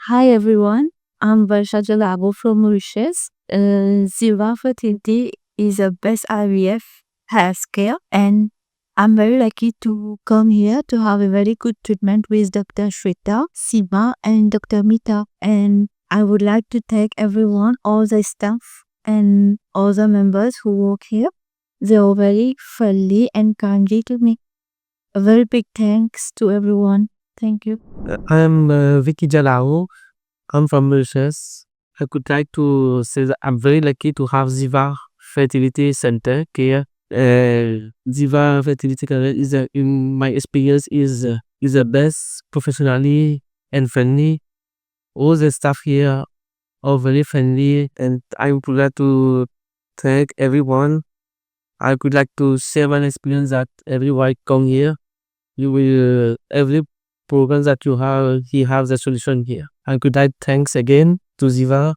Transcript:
Hi everyone, I'm Varsha Jalabo from Mauritius. Zeeva Fertility is the best IVF healthcare, and I'm very lucky to come here to have a very good treatment with Dr.shweta, Seema, and Dr. Mita. And I would like to thank everyone, all the staff, and all the members who work here. They are very friendly and kindly to me. A very big thanks to everyone. Thank you. I'm Vicky Jalao. I'm from Mauritius. I could like to say that I'm very lucky to have Zeeva Fertility Center here. Zeeva Fertility Care in my experience, is the best professionally and friendly. All the staff here are very friendly, and I would like to thank everyone. I could like to share my experience that everyone come here. You will every program that you have, he has a solution here. I could like thanks again to Ziva